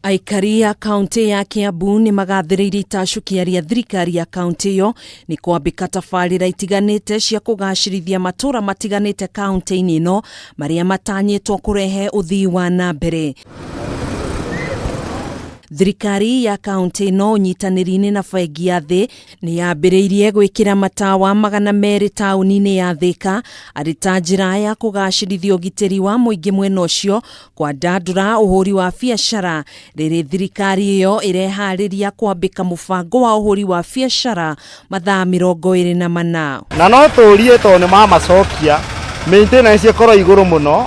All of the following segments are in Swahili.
Aikari ya kaunti ya Kiambu ni magathiriria itacukia ria thirikari ya kaunti iyo ni kwambika tabarira itiganite cia kugacirithia matura matiganite kaunti-ini ino maria matanyitwo kurehe uthii wa na mbere. Thirikari ya kaunti ino unyitaniri-ini na bengi ya thi ni yambiriirie gwikira matawa 200 tauni-ini ya Thika ari ta njira ya kugacirithia ugitiri wa muingi mwena ucio kwa ndandura uhuri wa biacara riri thirikari iyo irehariria kwambika mubango wa uhuri wa biacara mathaa 24 na no turie to ni mamacokia maintenance ikoro iguru muno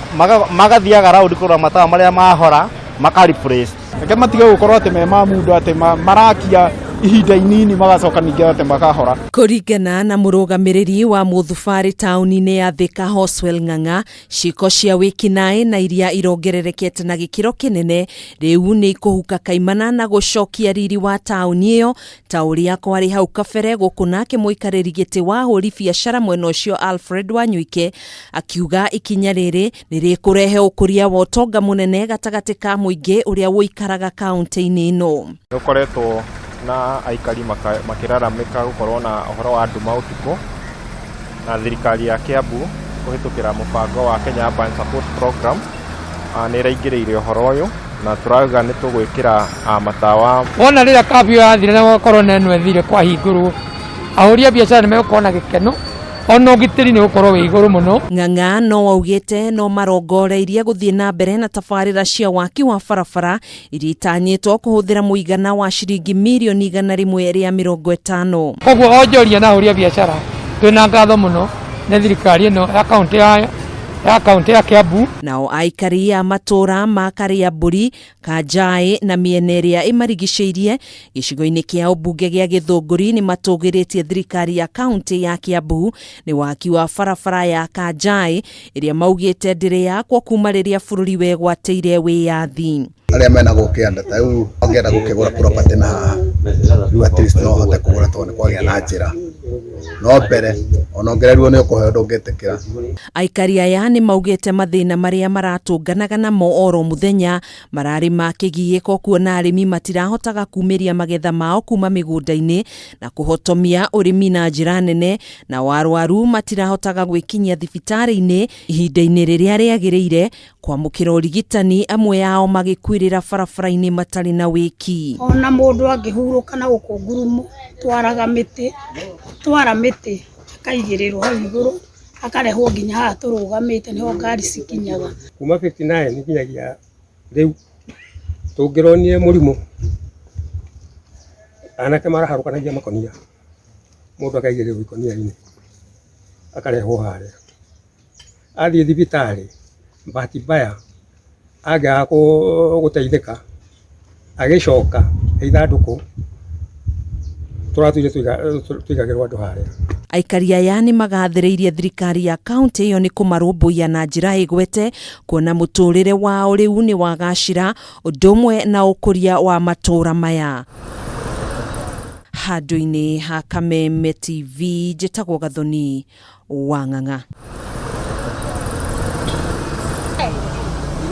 magathiaga round kura matawa maria mahora maka-replace eke matiga gukorwo ati me mamundu ati marakia ihinda inini magacoka ningi ati makahora. Kuringana na murugamiriri wa muthubari tauni-ini ya Thika Hoswell Ng'ang'a, ciko cia wikinae na iria irongererekete na gikiro kinene riu ni ikuhuka kaimana na gucokia riri wa tauni iyo ta uria kwari hau kabere gukuna kimuikariri giti wa huri biacara mwena ucio Alfred Wanyuike akiuga ikinya riri ni rikurehe ukuria wa utonga munene gatagati ka muingi uria woikaraga kaunti-ini ino. Ukoretwo na Aikari makiraramika gukorwo na uhoro wa nduma utuko na thirikari ya Kiambu kuhitukira mubango wa Kenya Urban Support Program ni raingiriire uhoro uyu na turauga ni tugwikira matawa wona rira kabio yathire na gukorwo nenu ethire kwa hinguru ahuria biacara ni megukona gikeno ono ugitiri ni ukorwo wi iguru muno. Ng'ang'a no waugite no marongoreirie guthie na mbere na tabarira cia waki wa barabara iria itanyitwo kuhuthira muigana wa ciringi milioni 150. Koguo onjoria na ahuria biacara twina ngatho muno na thirikari ino ya kaunti ya Kiambu. Nao aikari ya matura ma Kiambu, Kanjai na mena iria imarigiceirie gichigo-ini kia umbunge gia Githunguri ni matugiritie thirikari ya kaunti ya Kiambu ni waki wa barabara ya Kanjai iria maugite ndiri yakwo kuma riria bururi wegwateire wiyathi. Aria mena gukianda ta riu ongienda gukigura property na riu at least no hote kugura to ni kwagia na njira no mbere onongererwo ni ukuheo ndungitikira. Aikari aya ni maugite mathina maria maratunganaga namo oro muthenya marari ma kigiyiko kuona arimi matirahotaga kumiria magetha mao kuma migunda-ini na kuhotomia urimi na njira nene na warwaru matirahotaga gwikinyia thibitari-ini ihinda-ini riria riagiriire kwamukira urigitani amwe yao magikwirira barabara-ini matari na wiki. Ona mundu angihuruka na gukungurumo twara miti akaigirirwo hau iguru akarehwo nginya haha turugamite niho ngari cikinyaga kuma 59 nginyagia riu tungironie murimu anake maraharukanagia makonia mundu akaigirirwo ikonia-ini akarehwo haria athie thibitari bahati mbaya aga guteithika agicoka ithanduku turatuire tuigagirwo andu haria. Aikari aya ni magathiriirie thirikari ya kaunti iyo ni kumarumbuia na njira igwete kuona muturire wao riu ni wagacira undumwe na ukuria wa matura maya. Handu-ini ha Kameme TV njitagwo Gathuni wa Ng'ang'a.